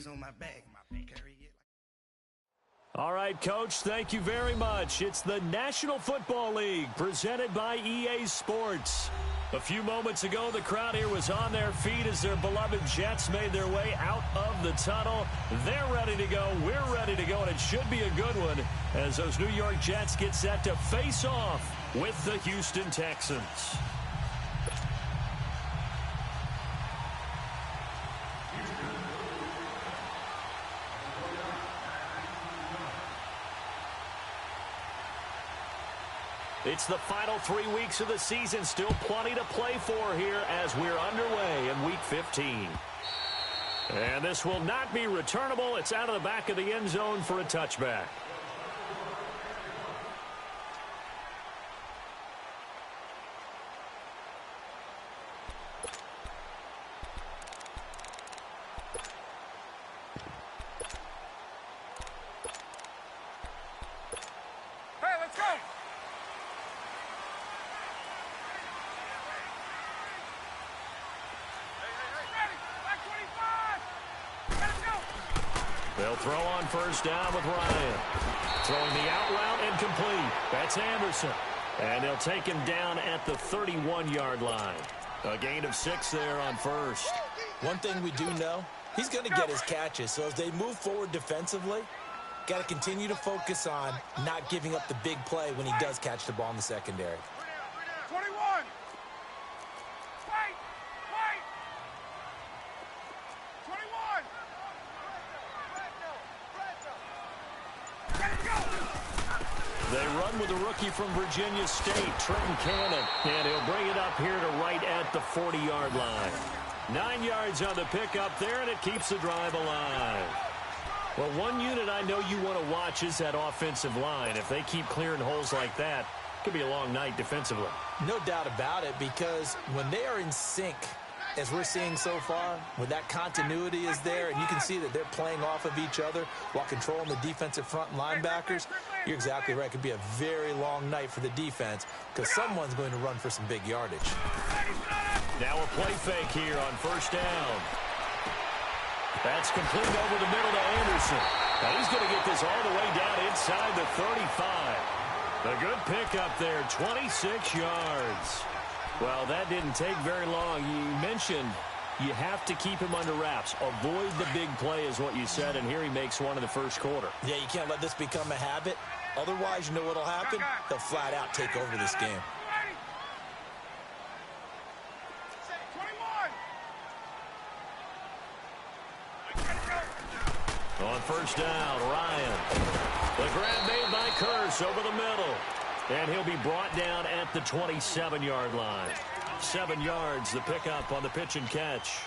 always on my back. Carry it. All right, Coach, thank you very much. It's the National Football League presented by EA Sports. A few moments ago, the crowd here was on their feet as their beloved Jets made their way out of the tunnel. They're ready to go. We're ready to go, and it should be a good one as those New York Jets get set to face off with the Houston Texans. It's the final 3 weeks of the season. Still plenty to play for here as we're underway in Week 15. And this will not be returnable. It's out of the back of the end zone for a touchback. They'll throw on first down with Ryan. Throwing the out route and complete. That's Anderson. And they'll take him down at the 31-yard line. A gain of 6 there on first. One thing we do know, he's going to get his catches. So as they move forward defensively, got to continue to focus on not giving up the big play when he does catch the ball in the secondary. 21. Wait. 21. They run with a rookie from Virginia State, Trenton Cannon, and he'll bring it up here to right at the 40-yard line. 9 yards on the pickup there, and it keeps the drive alive. Well, one unit I know you want to watch is that offensive line. If they keep clearing holes like that, it could be a long night defensively. No doubt about it, because when they are in sync, as we're seeing so far, when that continuity is there and you can see that they're playing off of each other while controlling the defensive front linebackers, you're exactly right. It could be a very long night for the defense because someone's going to run for some big yardage. Now a play fake here on first down. That's complete over the middle to Anderson. Now he's going to get this all the way down inside the 35. A good pickup there, 26 yards. Well, that didn't take very long. You mentioned you have to keep him under wraps. Avoid the big play is what you said, and here he makes one in the first quarter. Yeah, you can't let this become a habit. Otherwise, you know what will happen? They'll flat out take over this game. On first down, Ryan. The grab made by Kearse over the middle. And he'll be brought down at the 27-yard line. 7 yards, the pickup on the pitch and catch.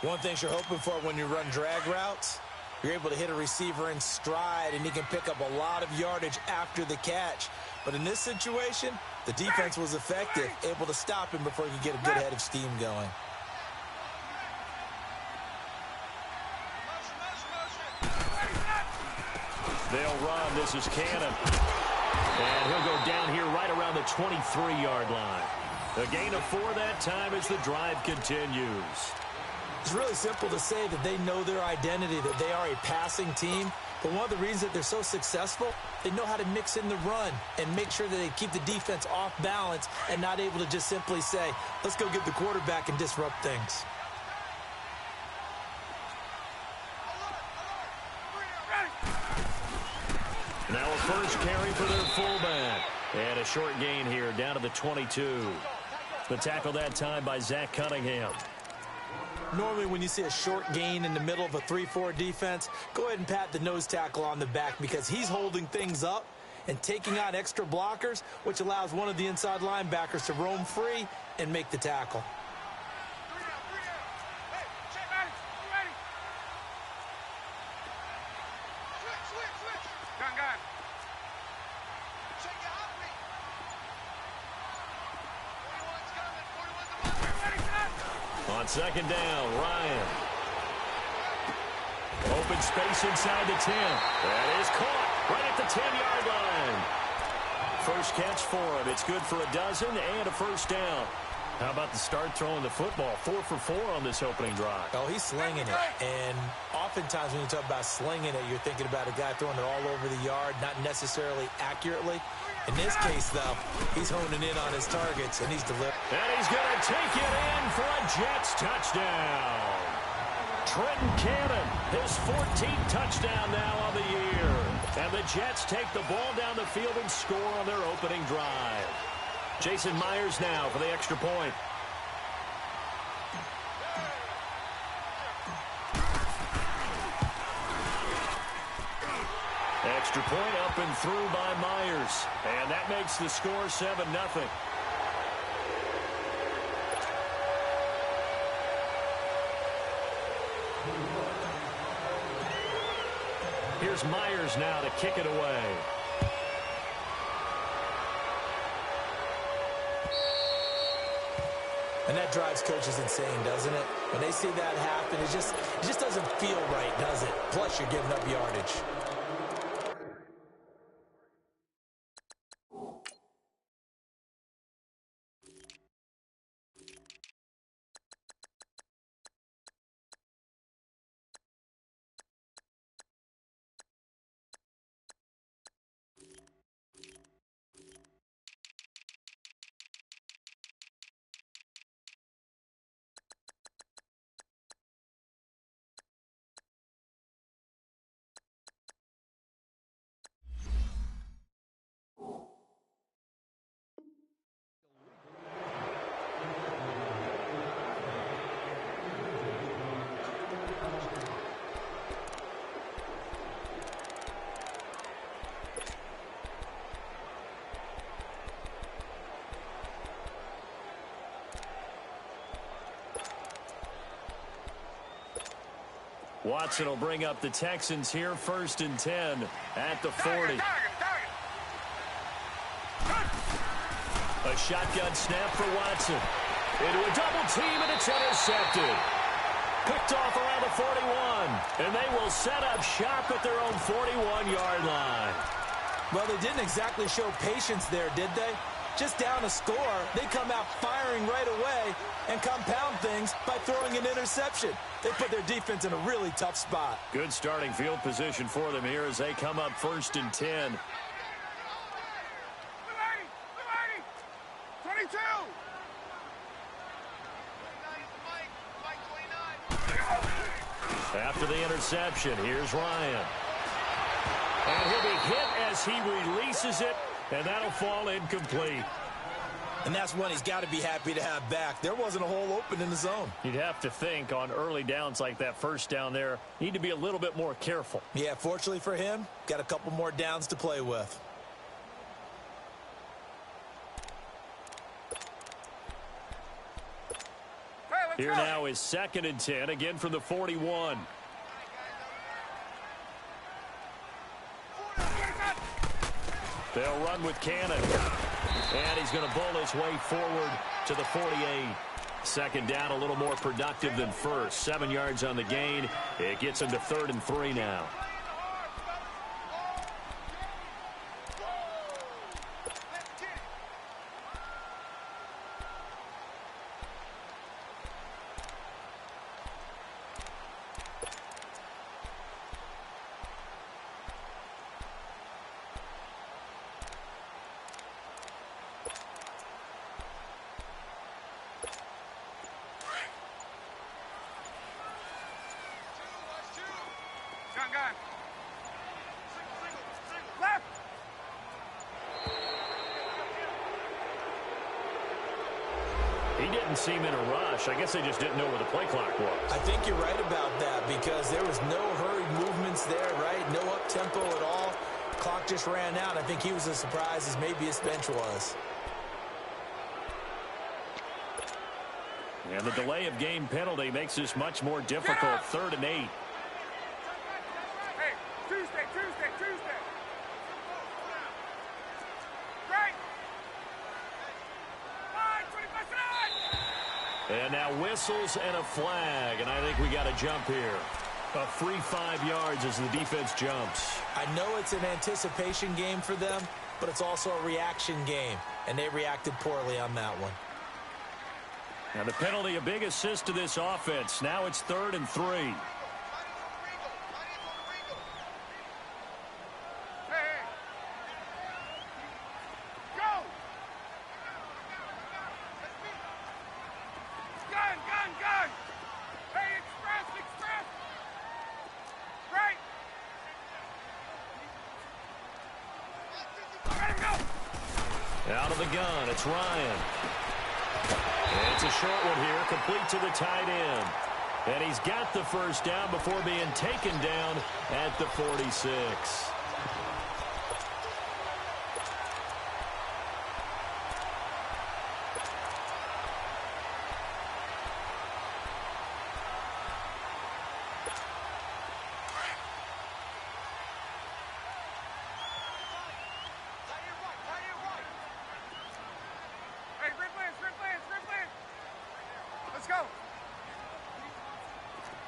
One thing you're hoping for when you run drag routes, you're able to hit a receiver in stride, and he can pick up a lot of yardage after the catch. But in this situation, the defense was effective, able to stop him before he could get a good head of steam going. They'll run. This is Cannon. And he'll go down here right around the 23-yard line. A gain of 4 that time as the drive continues. It's really simple to say that they know their identity, that they are a passing team. But one of the reasons that they're so successful, they know how to mix in the run and make sure that they keep the defense off balance and not able to just simply say, let's go get the quarterback and disrupt things. Now a first carry for their fullback. And a short gain here down to the 22. The tackle that time by Zach Cunningham. Normally when you see a short gain in the middle of a 3-4 defense, go ahead and pat the nose tackle on the back because he's holding things up and taking on extra blockers, which allows one of the inside linebackers to roam free and make the tackle. On second down, Ryan. Open space inside the 10. That is caught right at the 10-yard line. First catch for him. It's good for a dozen and a first down. How about the start throwing the football? 4 for 4 on this opening drive. Oh, he's slinging it. And oftentimes when you talk about slinging it, you're thinking about a guy throwing it all over the yard, not necessarily accurately. In this case, though, he's honing in on his targets, and he's delivering. And he's going to take it in for a Jets touchdown. Trenton Cannon, his 14th touchdown now on the year. And the Jets take the ball down the field and score on their opening drive. Jason Myers now for the extra point. Extra point up and through by Myers. And that makes the score 7-0. Here's Myers now to kick it away. And that drives coaches insane, doesn't it? When they see that happen, it just doesn't feel right, does it? Plus, you're giving up yardage. Watson will bring up the Texans here, 1st and 10 at the 40. A shotgun snap for Watson. Into a double team, and it's intercepted. Picked off around the 41. And they will set up shop at their own 41-yard line. Well, they didn't exactly show patience there, did they? Just down a score, they come out firing right away and compound things by throwing an interception. They put their defense in a really tough spot. Good starting field position for them here as they come up 1st and 10. 22. After the interception, here's Ryan. And he'll be hit as he releases it, and that'll fall incomplete. And that's one he's got to be happy to have back. There wasn't a hole open in the zone. You'd have to think on early downs like that, first down there, need to be a little bit more careful. Yeah, fortunately for him, got a couple more downs to play with. Here now is 2nd and 10, again from the 41. They'll run with Cannon. And he's going to bowl his way forward to the 48. 2nd down, a little more productive than first. 7 yards on the gain. It gets him to 3rd and 3 now. Shotgun. Left. He didn't seem in a rush. I guess they just didn't know where the play clock was. I think you're right about that because there was no hurried movements there, right? No up-tempo at all. Clock just ran out. I think he was as surprised as maybe his bench was. And the delay of game penalty makes this much more difficult. 3rd and 8. Hey, Tuesday. Right. 25 And now whistles and a flag, and I think we got a jump here. A free 5 yards as the defense jumps. I know it's an anticipation game for them, but it's also a reaction game, and they reacted poorly on that one. Now the penalty, a big assist to this offense. Now it's 3rd and 3. Hey, hey. Go! Gun, gun, gun! Hey, express, express! Right! Let him go! Out of the gun, it's Ryan. And it's a short one here, complete to the tight end. And he's got the first down before being taken down at the 46. Hey, Red Lance, Red Lance, Red Lance! Let's go!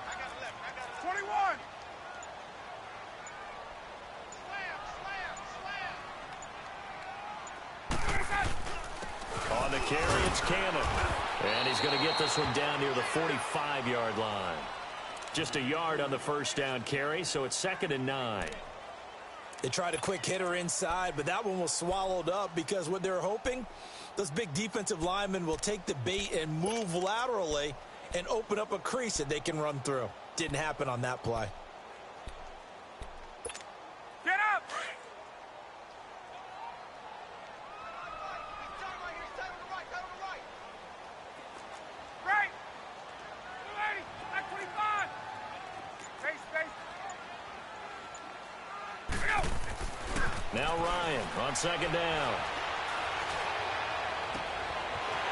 I got it left, I got it left. 21! Slam, slam, slam! On the carry, it's Cannon. And he's going to get this one down near the 45-yard line. Just a yard on the first down carry, so it's 2nd and 9. They tried a quick hitter inside, but that one was swallowed up because what they're hoping, those big defensive linemen will take the bait and move laterally and open up a crease that they can run through. Didn't happen on that play. Get up! Right! 280! Back 25! Space, space! Here we go! Now Ryan on 2nd down.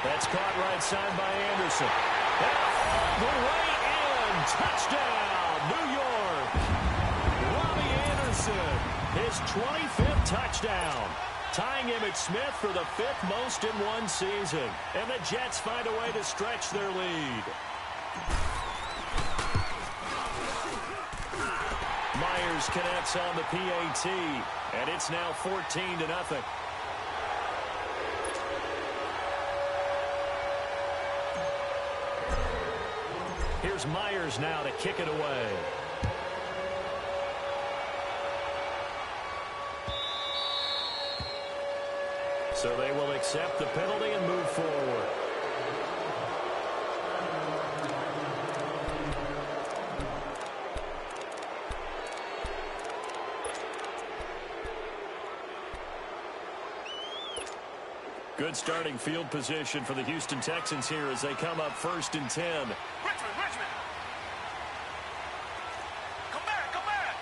That's caught right side by Anderson. And all the way in. Touchdown, New York. Robbie Anderson, his 25th touchdown. Tying Emmitt Smith for the 5th most in one season. And the Jets find a way to stretch their lead. Myers connects on the PAT. And it's now 14-0. Here's Myers now to kick it away. So they will accept the penalty and move forward. Good starting field position for the Houston Texans here as they come up 1st and 10. Richmond, Richmond! Come back, come back!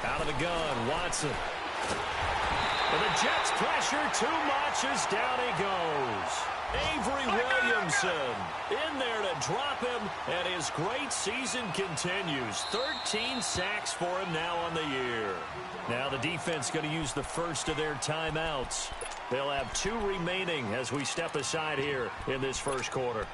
Out of the gun, Watson. And the Jets pressure too much as down he goes. Avery Williamson in there to drop him, and his great season continues. 13 sacks for him now on the year. Now the defense going to use the first of their timeouts. They'll have 2 remaining as we step aside here in this first quarter.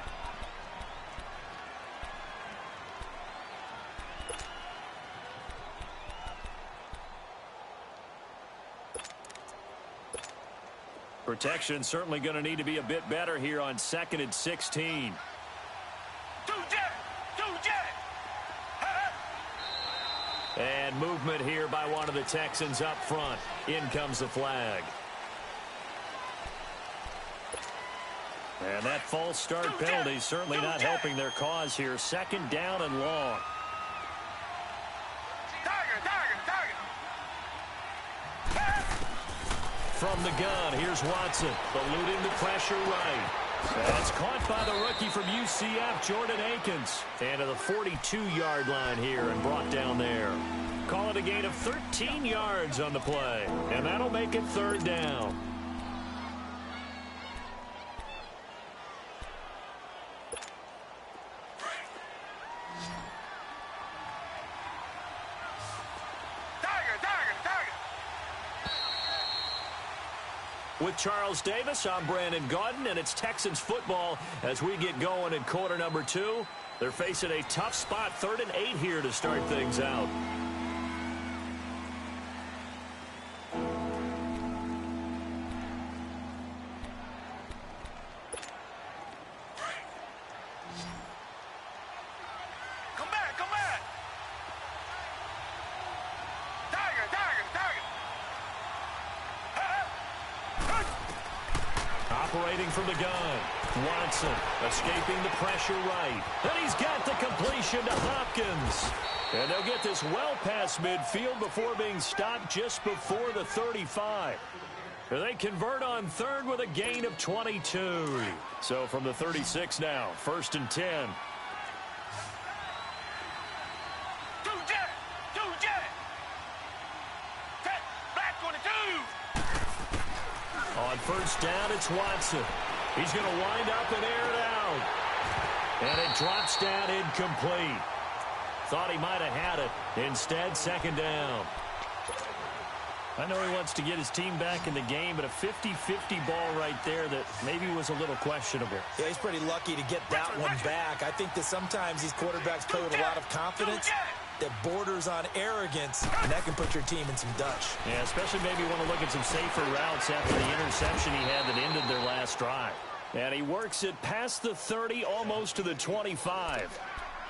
Protection certainly going to need to be a bit better here on 2nd and 16. And movement here by one of the Texans up front. In comes the flag. And that false start penalty certainly not helping their cause here. 2nd down and long. From the gun, here's Watson, eluding the pressure right. That's caught by the rookie from UCF, Jordan Akins. And to the 42-yard line here and brought down there. Call it a gain of 13 yards on the play. And that'll make it 3rd down. With Charles Davis, I'm Brandon Gaudin, and it's Texans football as we get going in quarter number 2. They're facing a tough spot, 3rd and 8 here to start things out. operating from the gun. Watson escaping the pressure right. And he's got the completion to Hopkins. And they'll get this well past midfield before being stopped just before the 35. They convert on third with a gain of 22. So from the 36 now, 1st and 10. On 1st down, it's Watson. He's going to wind up and air it out. And it drops down incomplete. Thought he might have had it. Instead, 2nd down. I know he wants to get his team back in the game, but a 50-50 ball right there that maybe was a little questionable. Yeah, he's pretty lucky to get that one back. I think that sometimes these quarterbacks play with a lot of confidence that borders on arrogance, and that can put your team in some dutch. Yeah, especially maybe want to look at some safer routes after the interception he had that ended their last drive. And he works it past the 30, almost to the 25.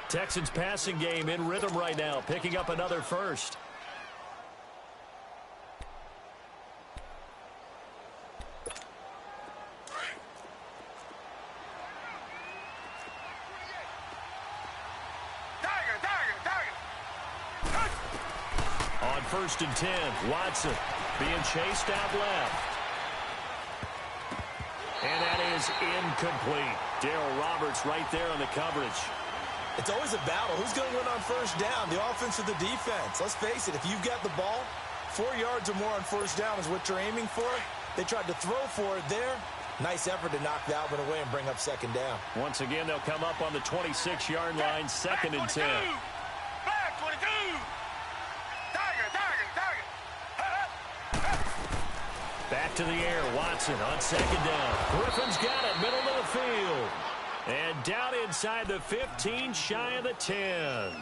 Texans passing game in rhythm right now, picking up another first. On 1st and 10, Watson being chased out left. And that is incomplete. Darryl Roberts right there on the coverage. It's always a battle. Who's going to win on 1st down, the offense or the defense? Let's face it, if you've got the ball, 4 yards or more on 1st down is what you're aiming for. They tried to throw for it there. Nice effort to knock Dalvin away and bring up 2nd down. Once again, they'll come up on the 26-yard line, 2nd and 10. Back to the air, Watson on 2nd down. Griffin's got it, middle of the field. And down inside the 15, shy of the 10.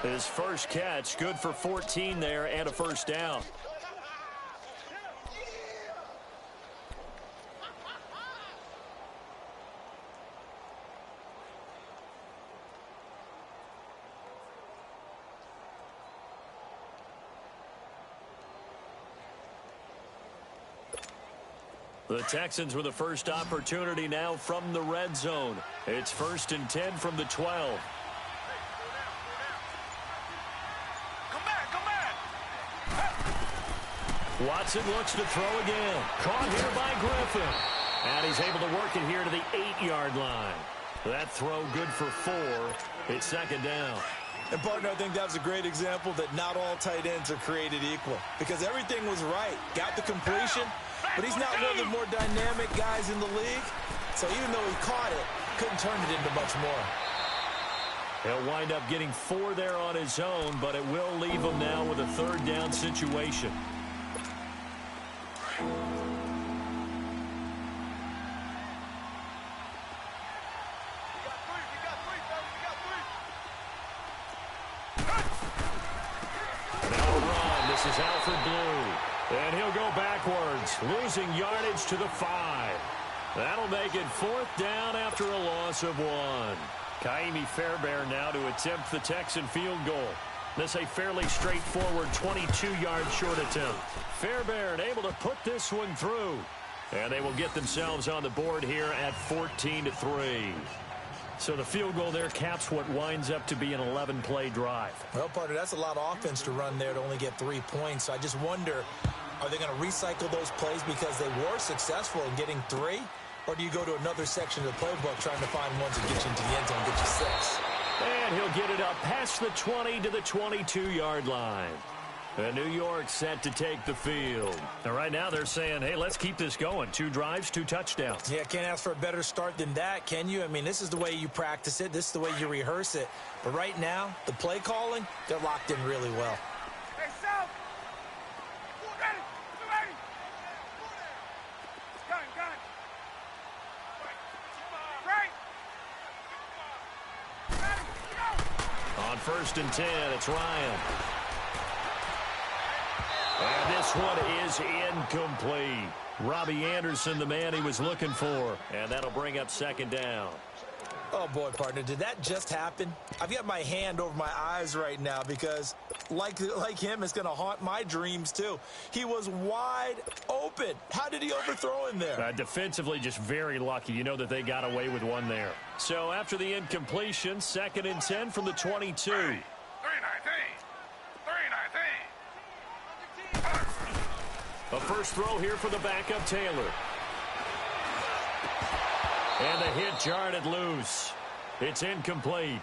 His first catch, good for 14 there and a 1st down. The Texans with the first opportunity now from the red zone. It's 1st and 10 from the 12. Watson looks to throw again. Caught here by Griffin. And he's able to work it here to the 8-yard line. That throw good for 4. It's 2nd down. And, partner, I think that was a great example that not all tight ends are created equal. Because everything was right. Got the completion, but he's not one of the more dynamic guys in the league. So even though he caught it, couldn't turn it into much more. He'll wind up getting 4 there on his own, but it will leave him now with a 3rd down situation. This is Alfred Blue, and he'll go backwards, losing yardage to the 5. That'll make it 4th down after a loss of 1. Kaimi Fairbairn now to attempt the Texan field goal. This a fairly straightforward 22-yard short attempt. Fairbairn able to put this one through, and they will get themselves on the board here at 14-3. So the field goal there caps what winds up to be an 11-play drive. Well, partner, that's a lot of offense to run there to only get 3 points. So I just wonder, are they going to recycle those plays because they were successful in getting 3? Or do you go to another section of the playbook trying to find ones that get you into the end zone and get you 6? And he'll get it up past the 20 to the 22-yard line. And New York set to take the field. And right now they're saying, hey, let's keep this going. 2 drives, 2 touchdowns. Yeah, can't ask for a better start than that, can you? I mean, this is the way you practice it. This is the way you rehearse it. But right now, the play calling, they're locked in really well. Hey, South! Ready! Ready! Gun! Right! Ready! Go! On 1st and 10, it's Ryan. And this one is incomplete. Robbie Anderson, the man he was looking for. And that'll bring up 2nd down. Oh, boy, partner, did that just happen? I've got my hand over my eyes right now because, like him, it's going to haunt my dreams, too. He was wide open. How did he overthrow him there? Defensively, just very lucky. You know that they got away with one there. So after the incompletion, 2nd and 10 from the 22. 319. A first throw here for the backup, Taylor. And the hit jarred it loose. It's incomplete.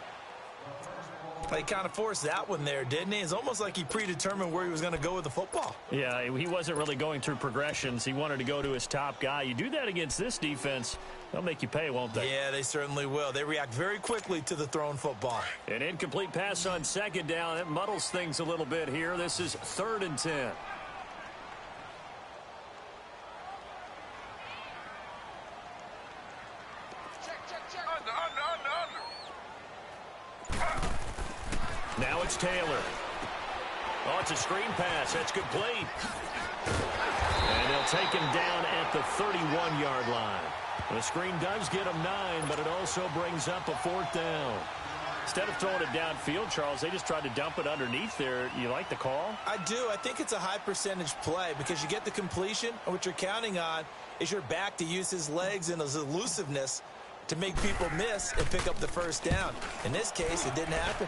He kind of forced that one there, didn't he? It's almost like he predetermined where he was going to go with the football. Yeah, he wasn't really going through progressions. He wanted to go to his top guy. You do that against this defense, they'll make you pay, won't they? Yeah, they certainly will. They react very quickly to the thrown football. An incomplete pass on 2nd down. It muddles things a little bit here. This is 3rd and 10. Now it's Taylor. Oh, it's a screen pass. That's complete. And they'll take him down at the 31-yard line. The screen does get him 9, but it also brings up a 4th down. Instead of throwing it downfield, Charles, they just tried to dump it underneath there. You like the call? I do. I think it's a high-percentage play because you get the completion, and what you're counting on is your back to use his legs and his elusiveness to make people miss and pick up the first down. In this case, it didn't happen.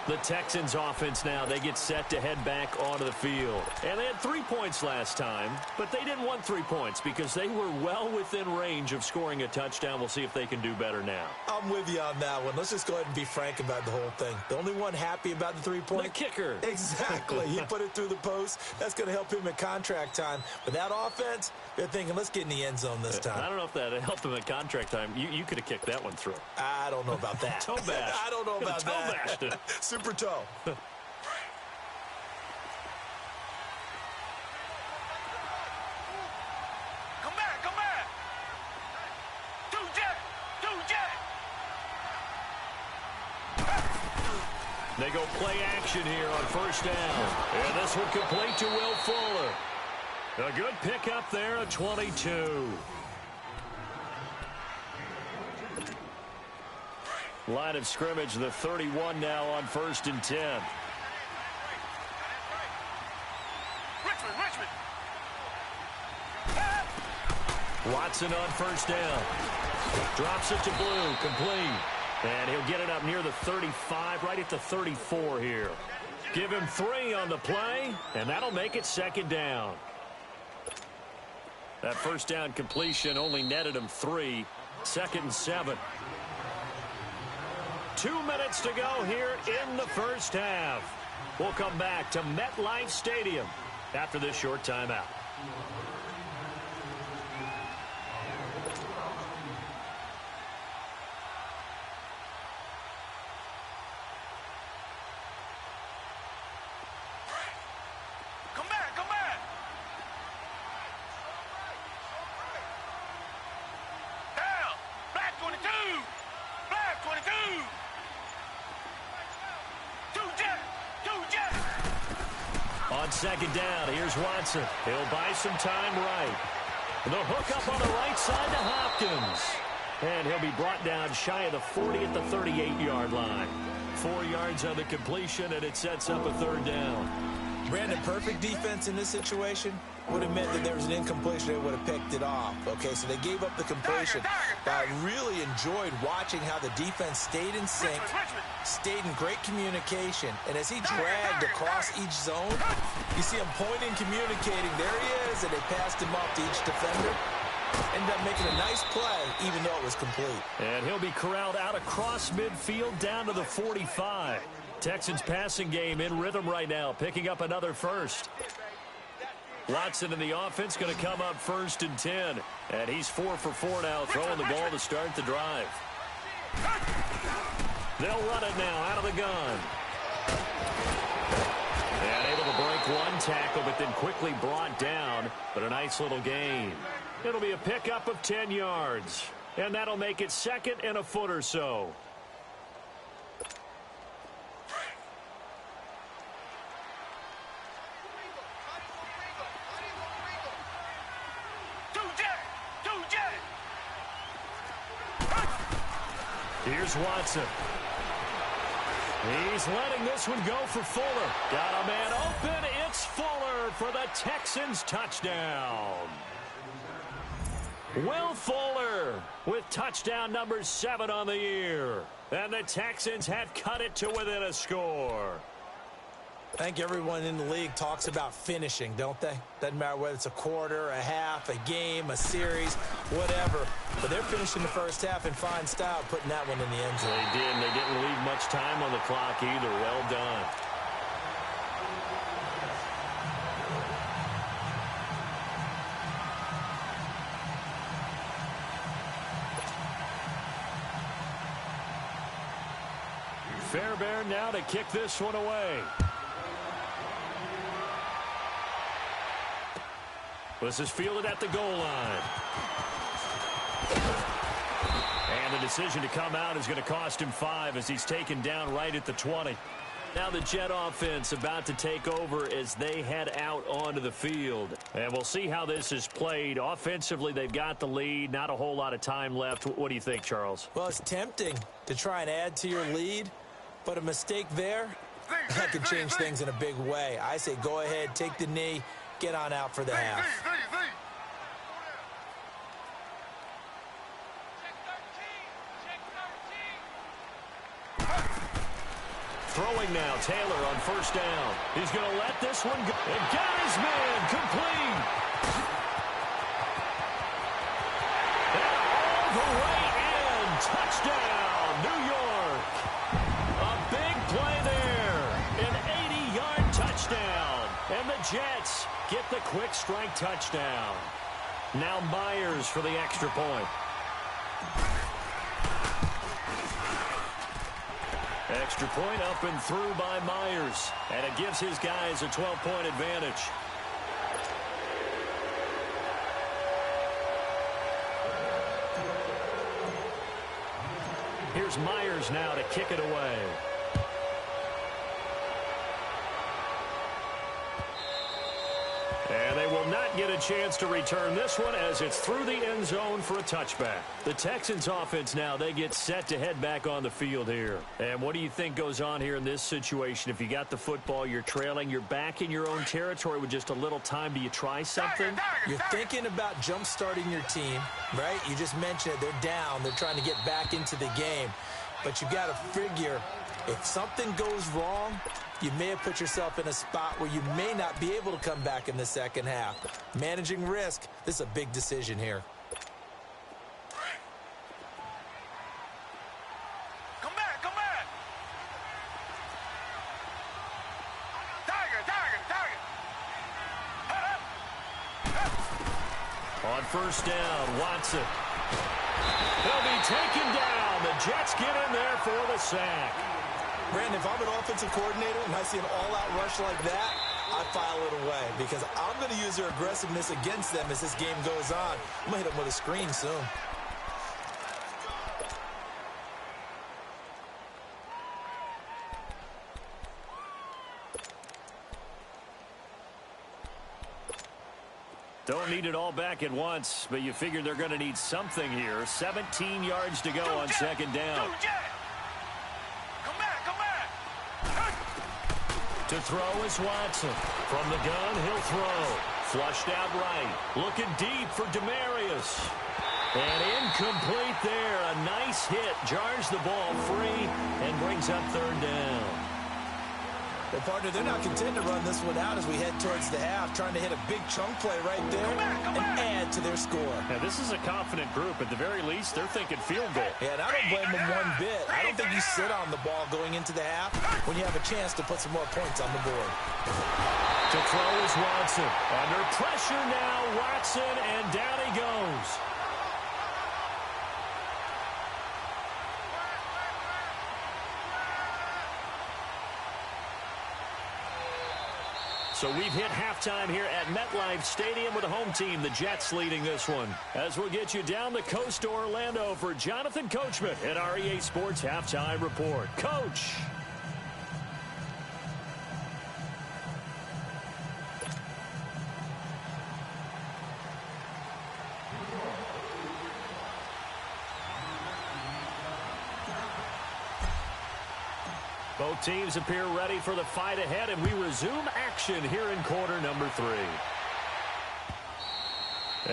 The Texans offense now, they get set to head back onto the field. And they had 3 points last time, but they didn't want 3 points because they were well within range of scoring a touchdown. We'll see if they can do better now. I'm with you on that one. Let's just go ahead and be frank about the whole thing. The only one happy about the 3-point? The kicker. Exactly. He put it through the post. That's going to help him at contract time. But that offense, they're thinking, let's get in the end zone this time. I don't know if that helped him at contract time. You could have kicked that one through. I don't know about that. Toe bash. I don't know about Toe that. bashed it. Super toe. Come back, come back. Two jet. They go play action here on 1st down. And this one complete to Will Fuller. A good pickup there at 22. Line of scrimmage, the 31 now on 1st and 10. Richmond. Watson on 1st down. Drops it to Blue, complete. And he'll get it up near the 35, right at the 34 here. Give him 3 on the play, and that'll make it 2nd down. That 1st down completion only netted him 3. 2nd and 7. 2 minutes to go here in the first half. We'll come back to MetLife Stadium after this short timeout. Come back. Down. Black 22. On 2nd down, here's Watson. He'll buy some time right. The hook up on the right side to Hopkins. And he'll be brought down shy of the 40 at the 38-yard line. 4 yards on the completion, and it sets up a 3rd down. Brandon, perfect defense in this situation would have meant that there was an incompletion. They would have picked it off. Okay, so they gave up the completion. But I really enjoyed watching how the defense stayed in sync, stayed in great communication. And as he dragged across each zone, you see him pointing, communicating. There he is, and they passed him off to each defender. Ended up making a nice play, even though it was complete. And he'll be corralled out across midfield down to the 45. Texans passing game in rhythm right now, picking up another first. Watson in the offense going to come up 1st and 10. And he's 4 for 4 now, throwing the ball to start the drive. They'll run it now out of the gun. And able to break one tackle, but then quickly brought down. But a nice little gain. It'll be a pickup of 10 yards. And that'll make it 2nd and a foot or so. Here's Watson. He's letting this one go for Fuller. Got a man open. It's Fuller for the Texans touchdown. Will Fuller with touchdown number 7 on the year. And the Texans have cut it to within a score. I think everyone in the league talks about finishing, don't they? Doesn't matter whether it's a quarter, a half, a game, a series, whatever. But they're finishing the first half in fine style, putting that one in the end zone. They did, and they didn't leave much time on the clock either. Well done. Fairbairn now to kick this one away. This is fielded at the goal line. And the decision to come out is going to cost him 5 as he's taken down right at the 20. Now the Jet offense about to take over as they head out onto the field. And we'll see how this is played. Offensively, they've got the lead. Not a whole lot of time left. What do you think, Charles? Well, it's tempting to try and add to your lead, but a mistake there, that could change things in a big way. I say go ahead, take the knee, get on out for the half. Throwing now, Taylor on first down. He's going to let this one go. And got his man complete. And all the way in. Touchdown, New York. A big play there. An 80-yard touchdown. And the Jets get the quick strike touchdown. Now Myers for the extra point. Extra point up and through by Myers. And it gives his guys a 12-point advantage. Here's Myers now to kick it away. And they will not get a chance to return this one as it's through the end zone for a touchback. The Texans offense now, they get set to head back on the field here. And what do you think goes on here in this situation? If you got the football, you're trailing, you're back in your own territory with just a little time. Do you try something? You're thinking about jump-starting your team, right? You just mentioned it. They're down. They're trying to get back into the game. But you've got to figure if something goes wrong, you may have put yourself in a spot where you may not be able to come back in the second half. Managing risk, this is a big decision here. Come back, come back. Tiger. On first down, Watson. He'll be taken down. The Jets get in there for the sack. Brandon, if I'm an offensive coordinator and I see an all-out rush like that, I file it away because I'm going to use their aggressiveness against them as this game goes on. I'm going to hit them with a screen soon. Don't need it all back at once, but you figure they're going to need something here. 17 yards to go on second down. To throw is Watson. From the gun, he'll throw. Flushed out right. Looking deep for Demaryius. And incomplete there. A nice hit. Jars the ball free and brings up third down. Well, partner, they're not content to run this one out as we head towards the half, trying to hit a big chunk play right there and add to their score. Now, this is a confident group. At the very least, they're thinking field goal. Yeah, and I don't blame them one bit. I don't think you sit on the ball going into the half when you have a chance to put some more points on the board. To throw is Watson. Under pressure now, Watson, and down he goes. So we've hit halftime here at MetLife Stadium with the home team, the Jets, leading this one. As we'll get you down the coast to Orlando for Jonathan Coachman at our EA Sports Halftime Report. Coach. Both teams appear ready for the fight ahead, and we resume action here in quarter number 3.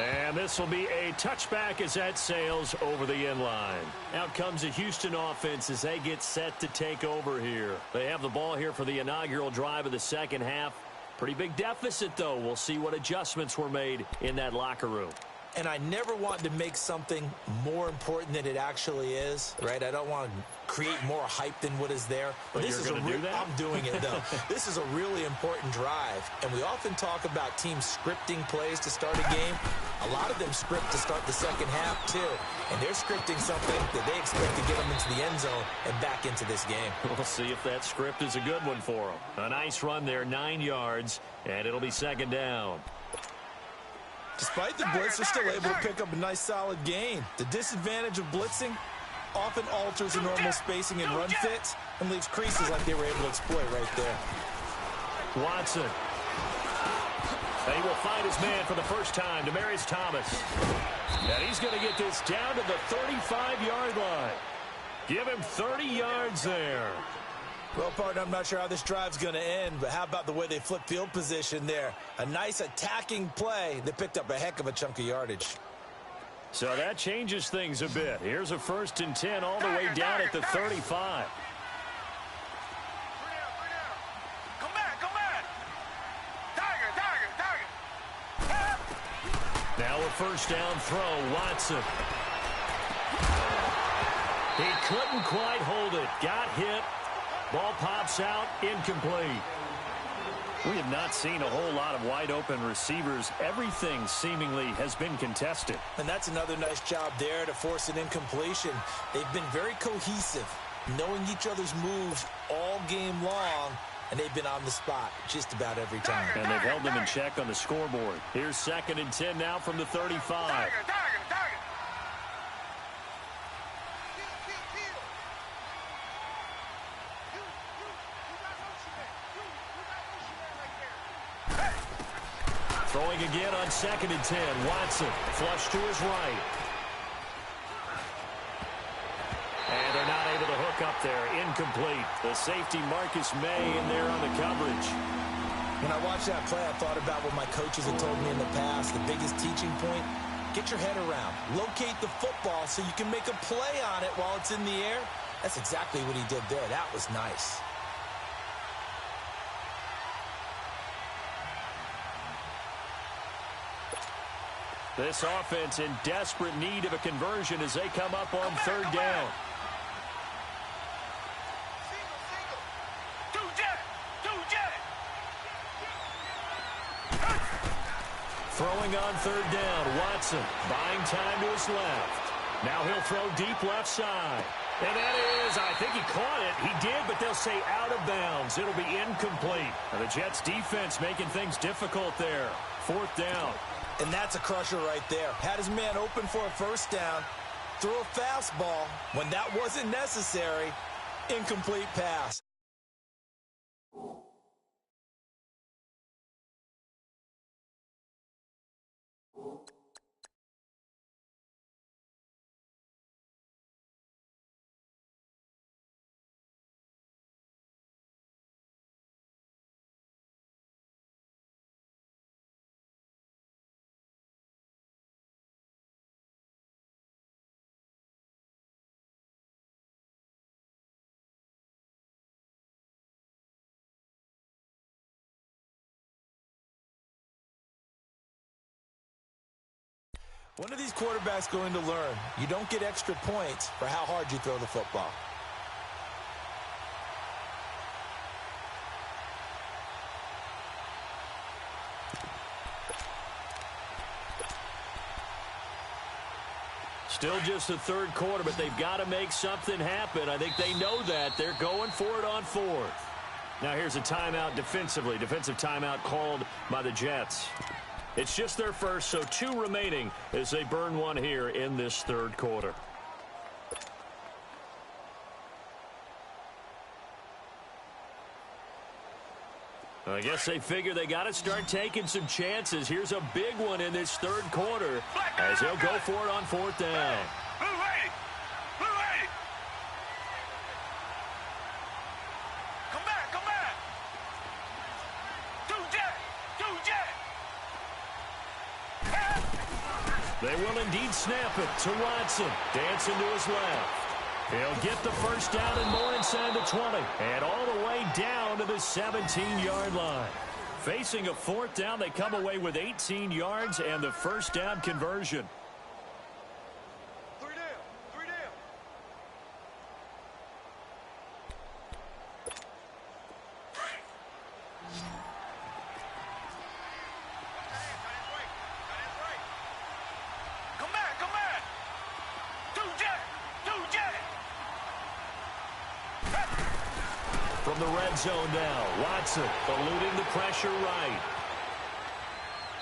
And this will be a touchback as that sails over the end line. Out comes the Houston offense as they get set to take over here. They have the ball here for the inaugural drive of the second half. Pretty big deficit, though. We'll see what adjustments were made in that locker room. And I never want to make something more important than it actually is, right? I don't want to create more hype than what is there. But this is do that? I'm doing it, though. This is a really important drive. And we often talk about teams scripting plays to start a game. A lot of them script to start the second half, too. And they're scripting something that they expect to get them into the end zone and back into this game. We'll see if that script is a good one for them. A nice run there, 9 yards, and it'll be second down. Despite the blitz, they're still able to pick up a nice, solid gain. The disadvantage of blitzing often alters the normal spacing and run fits and leaves creases like they were able to exploit right there. Watson. He will find his man for the first time, Demaryius Thomas. And he's going to get this down to the 35-yard line. Give him 30 yards there. Well, partner, I'm not sure how this drive's going to end, but how about the way they flip field position there? A nice attacking play. They picked up a heck of a chunk of yardage. So that changes things a bit. Here's a 1st and 10 all the way down at the 35. Come back. Tiger. Now a first down throw, Watson. He couldn't quite hold it. Got hit. Ball pops out, incomplete. We have not seen a whole lot of wide-open receivers. Everything seemingly has been contested. And that's another nice job there to force an incompletion. They've been very cohesive, knowing each other's moves all game long, and they've been on the spot just about every time. And they've held them in check on the scoreboard. Here's 2nd and 10 now from the 35. Tiger. Throwing again on 2nd and 10. Watson, flush to his right. And they're not able to hook up there. Incomplete. The safety, Marcus May, in there on the coverage. When I watched that play, I thought about what my coaches had told me in the past. The biggest teaching point, get your head around. Locate the football so you can make a play on it while it's in the air. That's exactly what he did there. That was nice. This offense in desperate need of a conversion as they come up on 3rd down. Throwing on 3rd down, Watson buying time to his left. Now he'll throw deep left side. And that is, I think he caught it. He did, but they'll say out of bounds. It'll be incomplete. Now the Jets defense making things difficult there. 4th down. And that's a crusher right there. Had his man open for a first down. Threw a fastball when that wasn't necessary. Incomplete pass. When are these quarterbacks going to learn? You don't get extra points for how hard you throw the football. Still just the 3rd quarter, but they've got to make something happen. I think they know that. They're going for it on 4th. Now here's a timeout defensively. Defensive timeout called by the Jets. It's just their first, so 2 remaining as they burn one here in this 3rd quarter. I guess they figure they got to start taking some chances. Here's a big one in this 3rd quarter as they'll go for it on 4th down. They will indeed snap it to Watson. Dancing to his left. He'll get the first down and more inside the 20. And all the way down to the 17-yard line. Facing a fourth down, they come away with 18 yards and the first down conversion. Three down. Three down. Come back, come back. Two jet. From the red zone now, Watson eluding the pressure right.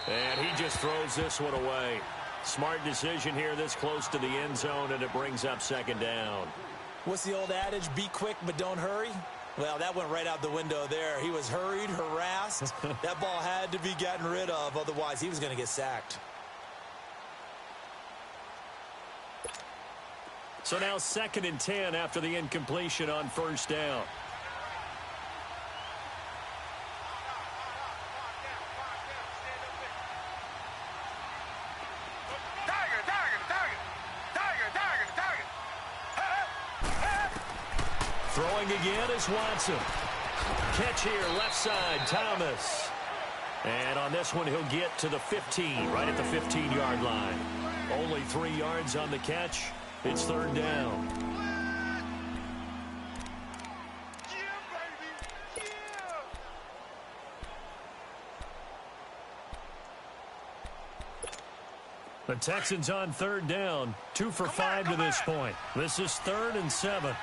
And he just throws this one away. Smart decision here this close to the end zone, and it brings up second down. What's the old adage? Be quick, but don't hurry. Well, that went right out the window there. He was hurried, harassed. That ball had to be gotten rid of. Otherwise, he was going to get sacked. So now 2nd and 10 after the incompletion on first down. Throwing again is Watson. Catch here, left side, Thomas. And on this one, he'll get to the 15, right at the 15-yard line. Only 3 yards on the catch. It's third down. The Texans on third down, 2 for 5 to this point. This is 3rd and 7.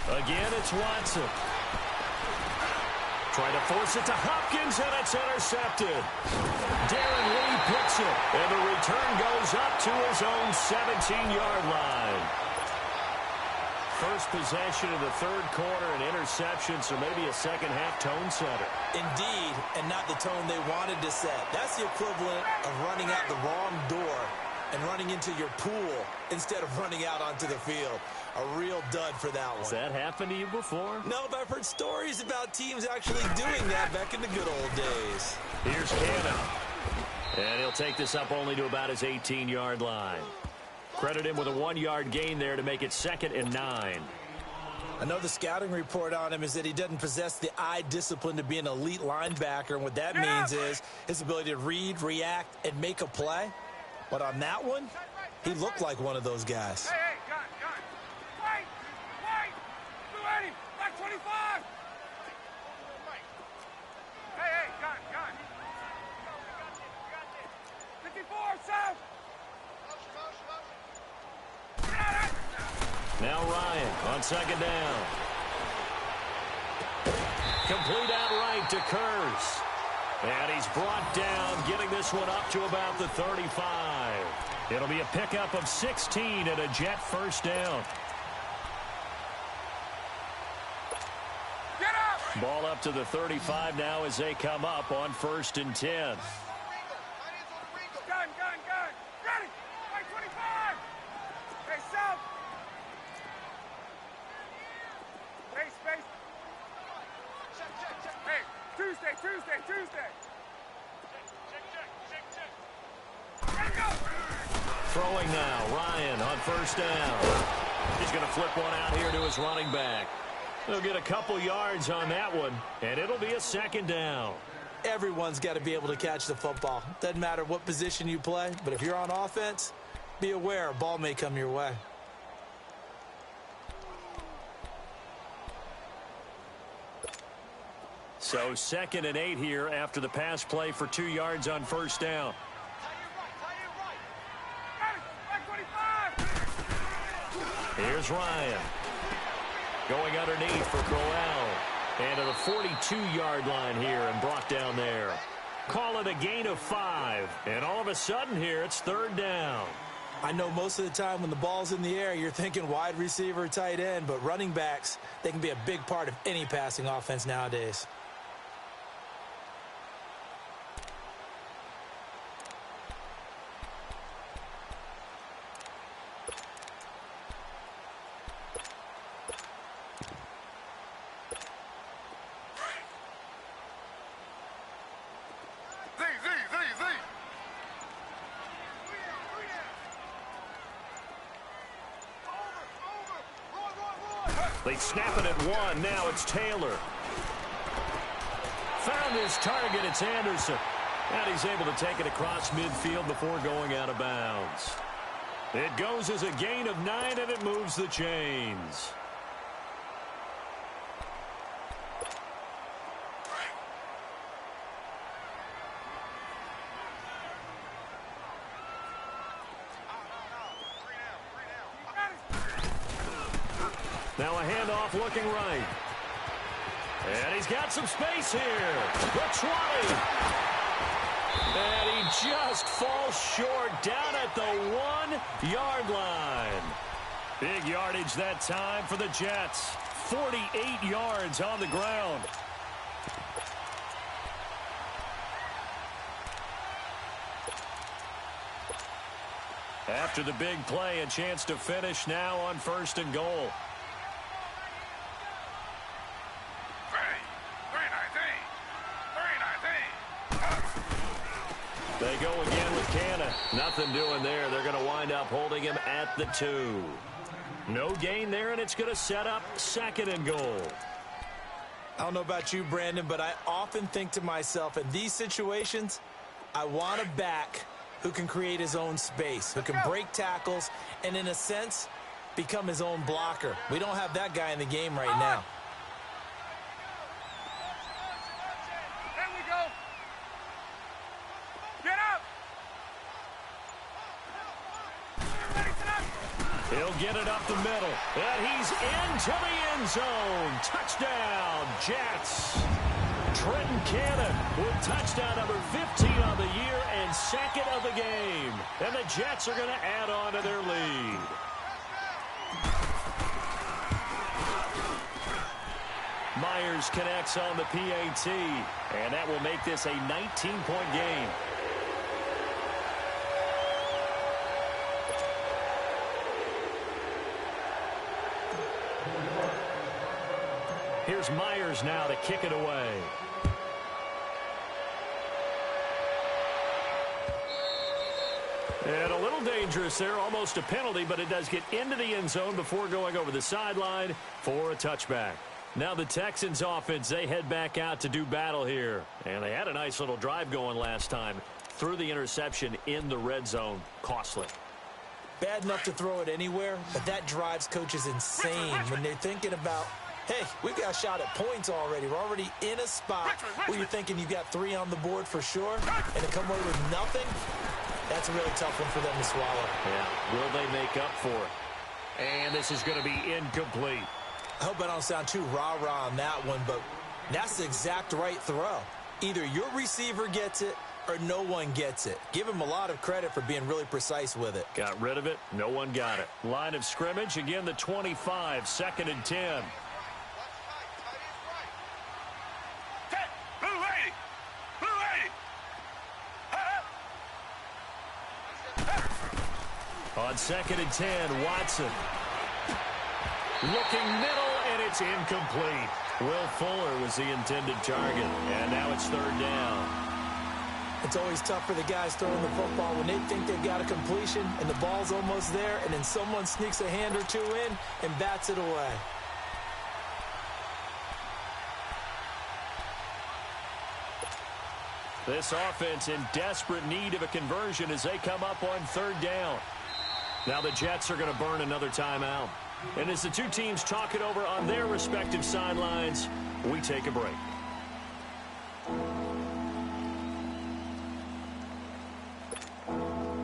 Again, it's Watson. Trying to force it to Hopkins, and it's intercepted. Darren Lee picks it, and the return goes up to his own 17-yard line. First possession of the third quarter, an interception, so maybe a second-half tone setter. Indeed, and not the tone they wanted to set. That's the equivalent of running out the wrong door and running into your pool instead of running out onto the field. A real dud for that one. Has that happened to you before? No, but I've heard stories about teams actually doing that back in the good old days. Here's Cannon. And he'll take this up only to about his 18-yard line. Credit him with a 1-yard gain there to make it 2nd and 9. I know the scouting report on him is that he doesn't possess the eye discipline to be an elite linebacker, and what that means is his ability to read, react, and make a play. But on that one, he looked like one of those guys. Hey, gun. Wait. 280. Back 25. Hey, gun. 54, south. Now Ryan on 2nd down. Complete outright to Kurz. And he's brought down, getting this one up to about the 35. It'll be a pickup of 16 and a Jet first down. Get up. Ball up to the 35 now as they come up on 1st and 10. Gun. Ready. Back 25. Hey, south. Hey, space. Hey, Tuesday. Check. Go. Throwing now, Ryan on 1st down. He's going to flip one out here to his running back. They'll get a couple yards on that one, and it'll be a 2nd down. Everyone's got to be able to catch the football. Doesn't matter what position you play, but if you're on offense, be aware a ball may come your way. So 2nd and 8 here after the pass play for 2 yards on 1st down. Here's Ryan. Going underneath for Crowell. And to the 42-yard line here and brought down there. Call it a gain of 5. And all of a sudden here, it's 3rd down. I know most of the time when the ball's in the air, you're thinking wide receiver, tight end, but running backs, they can be a big part of any passing offense nowadays. They snap it at one. Now it's Taylor. Found his target. It's Anderson. And he's able to take it across midfield before going out of bounds. It goes as a gain of 9, and it moves the chains. Now a handoff looking right. And he's got some space here. The 20. And he just falls short down at the 1-yard line. Big yardage that time for the Jets. 48 yards on the ground. After the big play, a chance to finish now on 1st and goal. They go again with Canna. Nothing doing there. They're going to wind up holding him at the 2. No gain there, and it's going to set up 2nd and goal. I don't know about you, Brandon, but I often think to myself, in these situations, I want a back who can create his own space, who can break tackles, and in a sense, become his own blocker. We don't have that guy in the game right now. He'll get it up the middle, and he's into the end zone. Touchdown, Jets. Trenton Cannon with touchdown number 15 on the year and 2nd of the game. And the Jets are going to add on to their lead. Myers connects on the PAT, and that will make this a 19-point game. Here's Myers now to kick it away. And a little dangerous there, almost a penalty, but it does get into the end zone before going over the sideline for a touchback. Now the Texans offense, they head back out to do battle here. And they had a nice little drive going last time. Threw the interception in the red zone. Costly. Bad enough to throw it anywhere, but that drives coaches insane when they're thinking about, hey, we got a shot at points already. We're already in a spot where you're thinking you got 3 on the board for sure, and to come away with nothing, that's a really tough one for them to swallow. Yeah, will they make up for it? And this is going to be incomplete. I hope I don't sound too rah-rah on that one, but that's the exact right throw. Either your receiver gets it or no one gets it. Give him a lot of credit for being really precise with it. Got rid of it. No one got it. Line of scrimmage, again the 25, 2nd and 10. On 2nd and 10, Watson. Looking middle, and it's incomplete. Will Fuller was the intended target, and now it's 3rd down. It's always tough for the guys throwing the football when they think they've got a completion and the ball's almost there, and then someone sneaks a hand or two in and bats it away. This offense in desperate need of a conversion as they come up on 3rd down. Now the Jets are going to burn another timeout. And as the two teams talk it over on their respective sidelines, we take a break.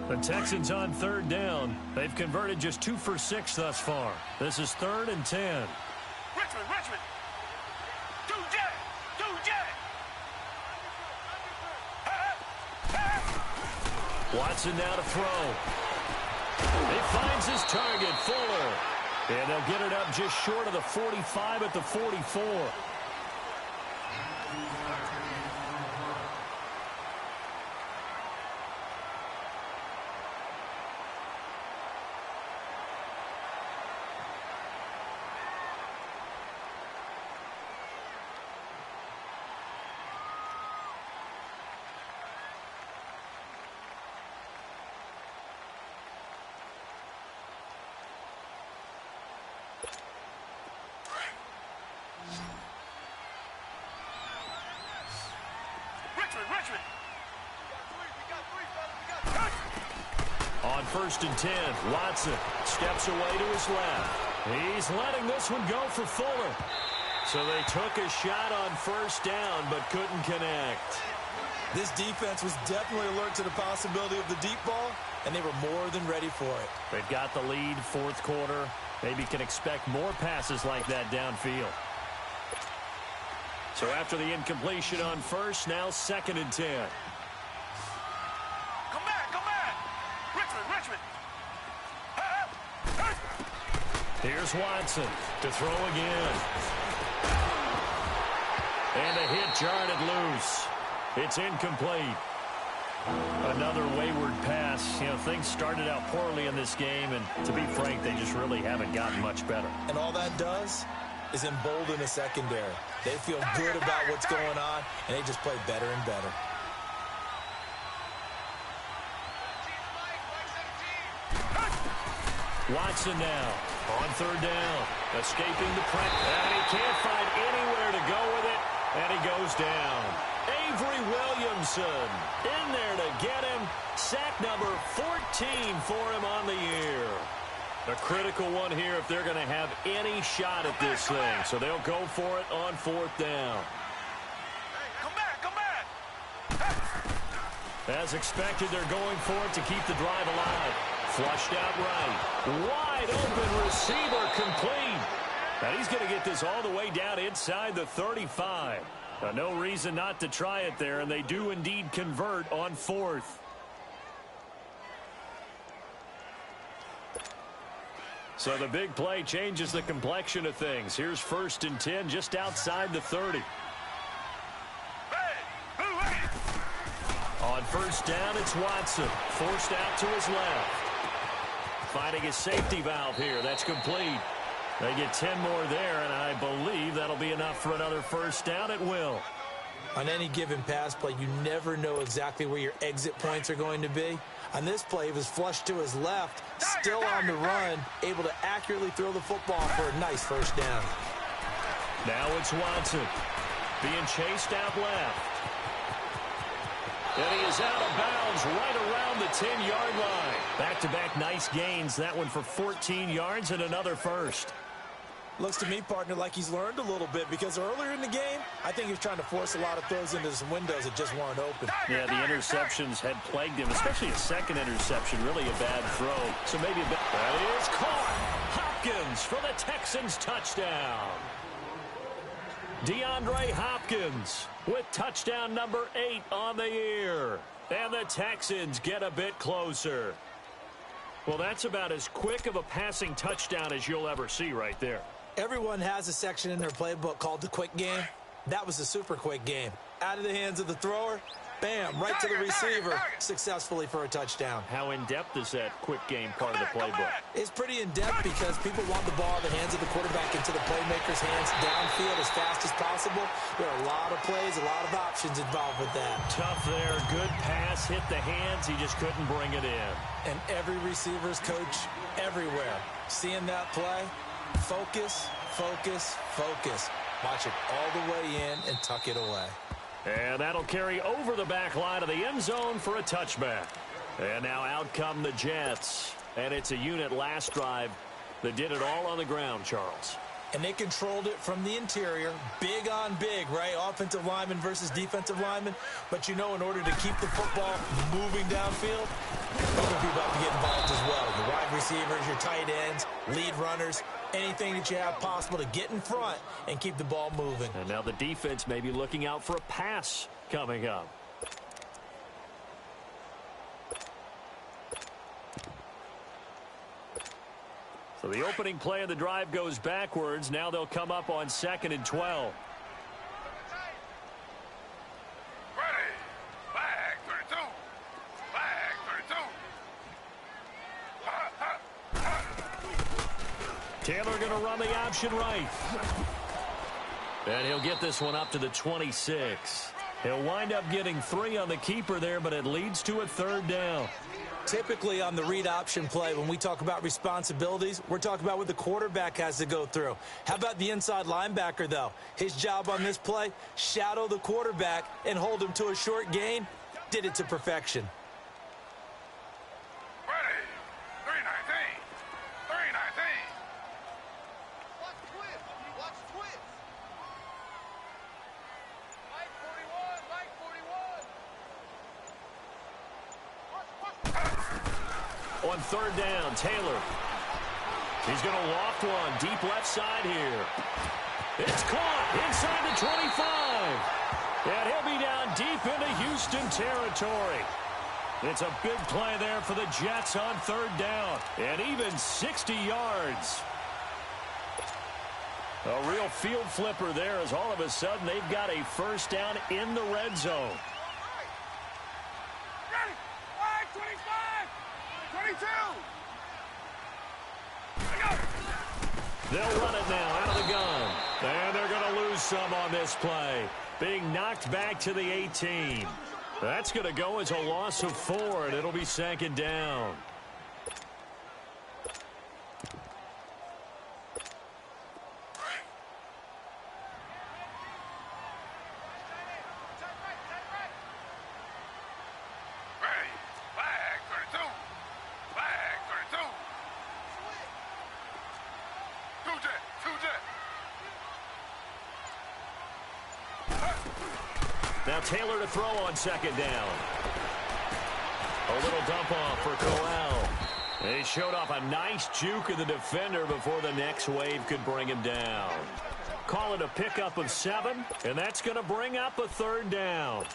The Texans on 3rd down. They've converted just 2 for 6 thus far. This is 3rd and 10. Richmond. 2J. Watson now to throw. He finds his target, Fuller. And they'll get it up just short of the 45 at the 44. Richmond. On 1st and 10, Watson steps away to his left. He's letting this one go for Fuller. So they took a shot on 1st down, but couldn't connect. This defense was definitely alert to the possibility of the deep ball, and they were more than ready for it. They've got the lead, 4th quarter. Maybe can expect more passes like that downfield. So after the incompletion on 1st, now 2nd and 10. Come back. Richmond. Here's Watson to throw again. And a hit jarred it loose. It's incomplete. Another wayward pass. You know, things started out poorly in this game, and to be frank, they just really haven't gotten much better. And all that does is embolden the secondary. They feel good about what's going on, and they just play better and better. Watson now on 3rd down, escaping the pressure, and he can't find anywhere to go with it, and he goes down. Avery Williamson in there to get him. Sack number 14 for him on the year. A critical one here if they're going to have any shot at this thing. So they'll go for it on 4th down. Come back. As expected, they're going for it to keep the drive alive. Flushed out right. Wide open receiver complete. And he's going to get this all the way down inside the 35. No reason not to try it there, and they do indeed convert on 4th. So the big play changes the complexion of things. Here's 1st and 10 just outside the 30. On 1st down, it's Watson. Forced out to his left. Finding a safety valve here. That's complete. They get 10 more there, and I believe that'll be enough for another 1st down at will. On any given pass play, you never know exactly where your exit points are going to be. On this play, he was flushed to his left, still on the run, able to accurately throw the football for a nice 1st down. Now it's Watson being chased out left. And he is out of bounds right around the 10-yard line. Back-to-back nice gains. That one for 14 yards and another 1st. Looks to me, partner, like he's learned a little bit, because earlier in the game, I think he was trying to force a lot of throws into some windows that just weren't open. Yeah, the interceptions had plagued him, especially a second interception, really a bad throw. So maybe a bit. That is caught. Hopkins for the Texans touchdown. DeAndre Hopkins with touchdown number 8 on the year. And the Texans get a bit closer. Well, that's about as quick of a passing touchdown as you'll ever see right there. Everyone has a section in their playbook called the quick game. That was a super quick game. Out of the hands of the thrower, bam, right to the receiver, successfully for a touchdown. How in-depth is that quick game part of the playbook? It's pretty in-depth because people want the ball in the hands of the quarterback into the playmaker's hands downfield as fast as possible. There are a lot of plays, a lot of options involved with that. Tough there, good pass, hit the hands, he just couldn't bring it in. And every receiver's coach everywhere, seeing that play, focus, focus, focus. Watch it all the way in and tuck it away. And that'll carry over the back line of the end zone for a touchback. And now out come the Jets. And it's a unit last drive that did it all on the ground, Charles. And they controlled it from the interior, big on big, right? Offensive lineman versus defensive lineman. But you know, in order to keep the football moving downfield, other people have to get involved as well. Your wide receivers, your tight ends, lead runners, anything that you have possible to get in front and keep the ball moving. And now the defense may be looking out for a pass coming up. So the opening play of the drive goes backwards. Now they'll come up on 2nd and 12. Ready. Flag 32. Flag 32. Taylor going to run the option right. And he'll get this one up to the 26. He'll wind up getting 3 on the keeper there, but it leads to a 3rd down. Typically on the read option play, when we talk about responsibilities, we're talking about what the quarterback has to go through. How about the inside linebacker, though? His job on this play, shadow the quarterback and hold him to a short gain. Did it to perfection. Ready. 319. 319. Watch twist. Watch twist. Mike 41. Mike 41. On 3rd down, Taylor. He's going to loft one deep left side here. It's caught inside the 25. And he'll be down deep into Houston territory. It's a big play there for the Jets on 3rd down. And even 60 yards. A real field flipper there as all of a sudden they've got a 1st down in the red zone. Ready. 25. 22. They'll run it now out of the gun. And they're going to lose some on this play. Being knocked back to the 18. That's going to go as a loss of 4, and it'll be 2nd down. Ready. Flag 32. Flag 32. Two jet. Now Taylor to throw on 2nd down. A little dump off for Corral. He showed off a nice juke of the defender before the next wave could bring him down. Call it a pickup of 7, and that's going to bring up a 3rd down.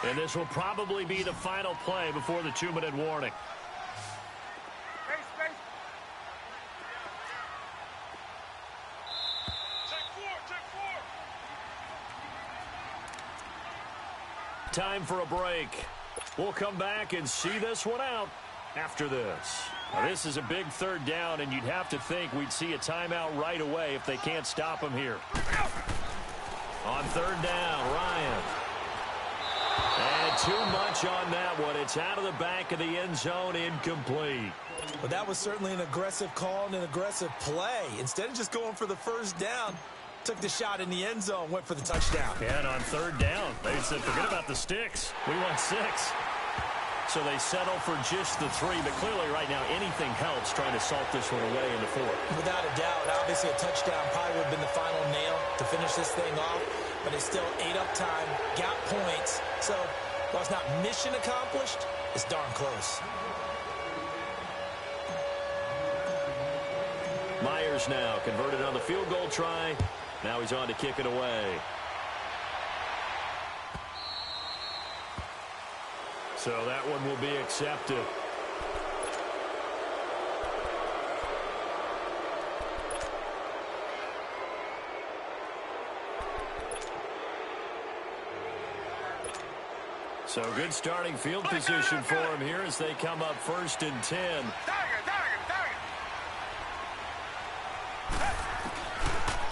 And this will probably be the final play before the 2-minute warning. Space. Check 4. Time for a break. We'll come back and see this one out after this. Now, this is a big 3rd down, and you'd have to think we'd see a timeout right away if they can't stop him here. On 3rd down, Ryan. And too much on that one. It's out of the back of the end zone, incomplete. Well, that was certainly an aggressive call and an aggressive play. Instead of just going for the 1st down, took the shot in the end zone, went for the touchdown. And on 3rd down, they said, forget about the sticks. We want 6. So they settle for just the 3. But clearly right now, anything helps trying to salt this one away in the 4th. Without a doubt, obviously a touchdown probably would have been the final nail to finish this thing off. But it's still 8 up time, got points. So while it's not mission accomplished, it's darn close. Myers now converted on the field goal try. Now he's on to kick it away. So that one will be accepted. So good starting field position for him here as they come up 1st and 10.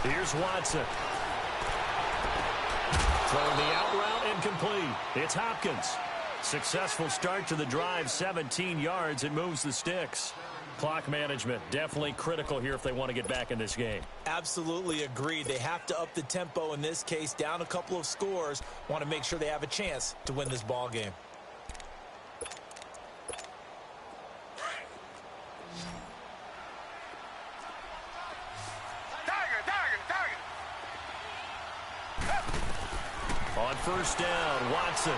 Here's Watson. Throwing the out route incomplete. It's Hopkins. Successful start to the drive, 17 yards. It moves the sticks. Clock management definitely critical here if they want to get back in this game. Absolutely agreed. They have to up the tempo in this case, down a couple of scores. Want to make sure they have a chance to win this ball game. On 1st down, Watson.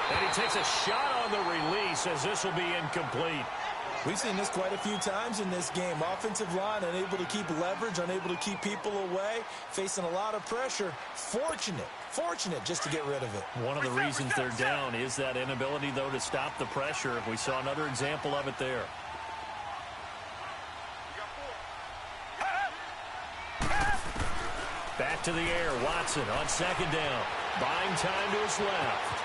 And he takes a shot on the release as this will be incomplete. We've seen this quite a few times in this game. Offensive line unable to keep leverage, unable to keep people away, facing a lot of pressure. Fortunate just to get rid of it. One of the reasons they're down is that inability, though, to stop the pressure. We saw another example of it there. Back to the air, Watson on 2nd down. Buying time to his left.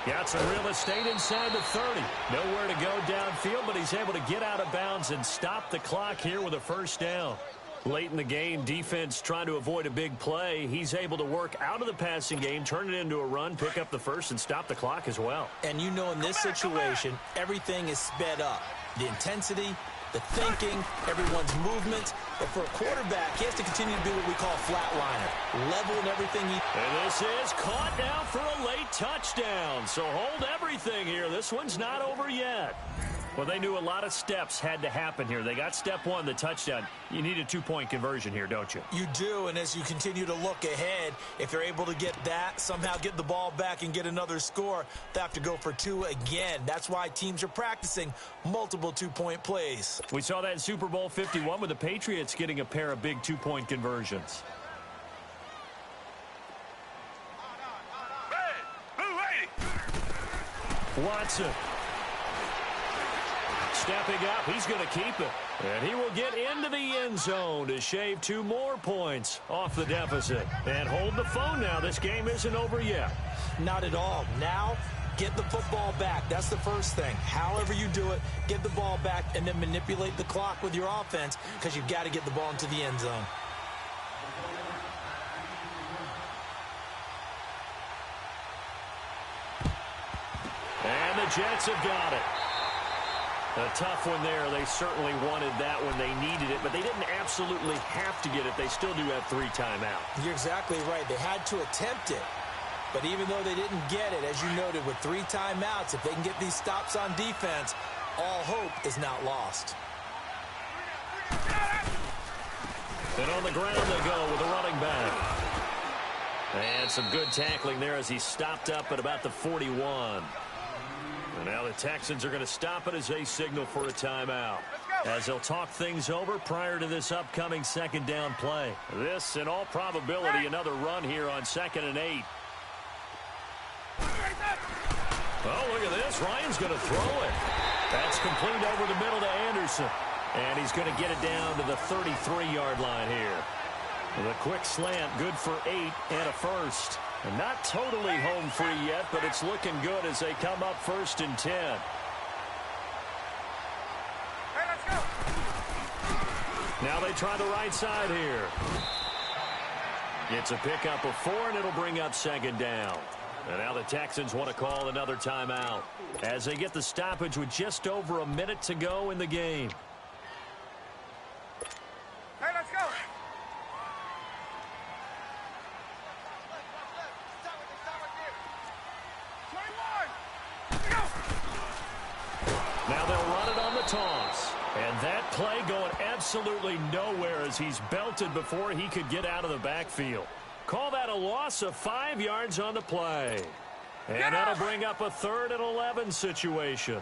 Got some real estate inside the 30. Nowhere to go downfield, but he's able to get out of bounds and stop the clock here with a 1st down. Late in the game, defense trying to avoid a big play. He's able to work out of the passing game, turn it into a run, pick up the first, and stop the clock as well. And you know in this situation, everything is sped up. The intensity, the thinking, everyone's movement. But for a quarterback, he has to continue to be what we call flatliner. Level in everything he... And this is caught now for a late touchdown. So hold everything here. This one's not over yet. Well, they knew a lot of steps had to happen here. They got step one, the touchdown. You need a two-point conversion here, don't you? You do, and as you continue to look ahead, if you're able to get that, somehow get the ball back and get another score, they have to go for two again. That's why teams are practicing multiple two-point plays. We saw that in Super Bowl 51 with the Patriots getting a pair of big two-point conversions. Watson. Stepping up, he's going to keep it. And he will get into the end zone to shave 2 more points off the deficit. And hold the phone now. This game isn't over yet. Not at all. Now, get the football back. That's the first thing. However you do it, get the ball back and then manipulate the clock with your offense because you've got to get the ball into the end zone. And the Jets have got it. A tough one there. They certainly wanted that when they needed it, but they didn't absolutely have to get it. They still do have 3 timeouts. You're exactly right. They had to attempt it. But even though they didn't get it, as you noted, with 3 timeouts, if they can get these stops on defense, all hope is not lost. And on the ground they go with a running back. And some good tackling there as he stopped up at about the 41. And now the Texans are going to stop it as they signal for a timeout. As they'll talk things over prior to this upcoming second down play. This, in all probability, another run here on 2nd and 8. Oh, look at this. Ryan's going to throw it. That's complete over the middle to Anderson. And he's going to get it down to the 33-yard line here. The quick slant, good for 8 and a first. And not totally home free yet, but it's looking good as they come up 1st and 10. Hey, let's go. Now they try the right side here. It's a pickup of 4, and it'll bring up 2nd down. And now the Texans want to call another timeout as they get the stoppage with just over a minute to go in the game. Hey, let's go. Now they'll run it on the toss. And that play going absolutely nowhere as he's belted before he could get out of the backfield. Call that a loss of 5 yards on the play. And that'll bring up a 3rd and 11 situation.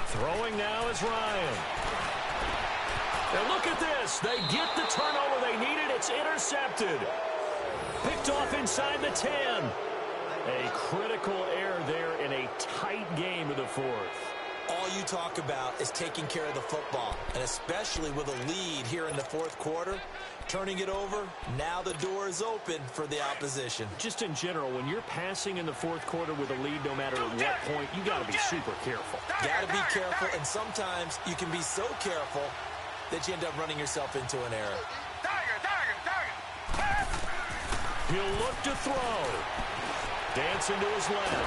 Throwing now is Ryan. And look at this. They get the turnover they needed. It's intercepted. Picked off inside the 10. A critical error there in a tight game of the 4th. All you talk about is taking care of the football, and especially with a lead here in the 4th quarter. Turning it over, now the door is open for the opposition. Just in general, when you're passing in the 4th quarter with a lead, no matter at what point, you got to be super careful. Got to be careful, and sometimes you can be so careful that you end up running yourself into an error. He'll look to throw. Dancing to his left.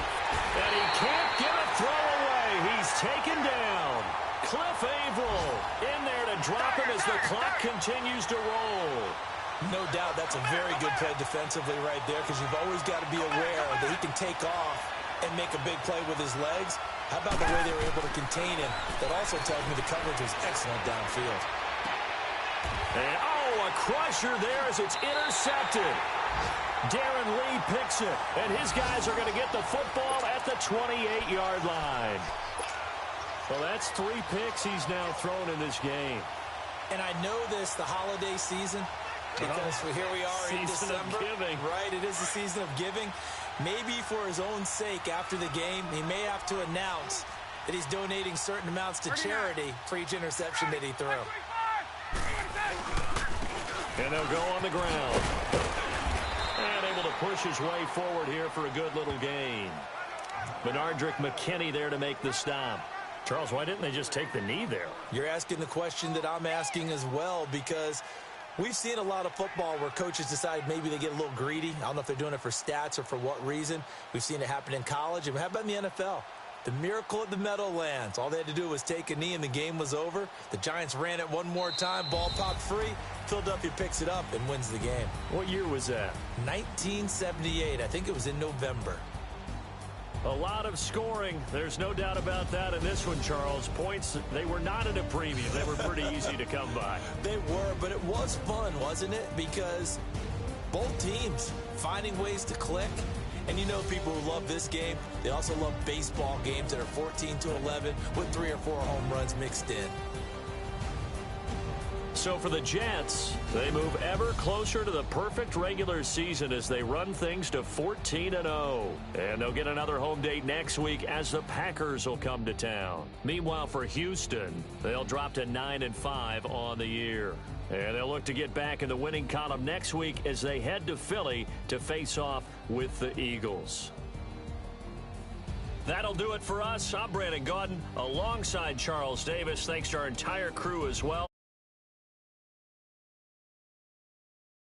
And he can't get a throw away. He's taken down. Cliff Averill in there to drop him as the clock continues to roll. No doubt that's a very good play defensively right there because you've always got to be aware that he can take off and make a big play with his legs. How about the way they were able to contain him? That also tells me the coverage was excellent downfield. And, a crusher there as it's intercepted. Darren Lee picks it, and his guys are going to get the football at the 28-yard line. Well, that's 3 picks he's now thrown in this game. And I know this, the holiday season, because here we are in December. Of giving. Right, it is the season of giving. Maybe for his own sake after the game, he may have to announce that he's donating certain amounts to charity for each interception that he threw. And they'll go on the ground. And able to push his way forward here for a good little gain. Benardrick McKinney there to make the stop. Charles, why didn't they just take the knee there? You're asking the question that I'm asking as well, because we've seen a lot of football where coaches decide maybe they get a little greedy. I don't know if they're doing it for stats or for what reason. We've seen it happen in college. And how about in the NFL? The miracle at the Meadowlands. All they had to do was take a knee and the game was over. The Giants ran it one more time. Ball popped free. Philadelphia picks it up and wins the game. What year was that? 1978. I think it was in November. A lot of scoring. There's no doubt about that in this one, Charles. Points, they were not at a premium. They were pretty easy to come by. They were, but it was fun, wasn't it? Because both teams finding ways to click. And you know people who love this game, they also love baseball games that are 14-11 with 3 or 4 home runs mixed in. So for the Jets, they move ever closer to the perfect regular season as they run things to 14-0. And they'll get another home date next week as the Packers will come to town. Meanwhile, for Houston, they'll drop to 9-5 on the year. And they'll look to get back in the winning column next week as they head to Philly to face off with the Eagles. That'll do it for us. I'm Brandon Gaudin alongside Charles Davis. Thanks to our entire crew as well.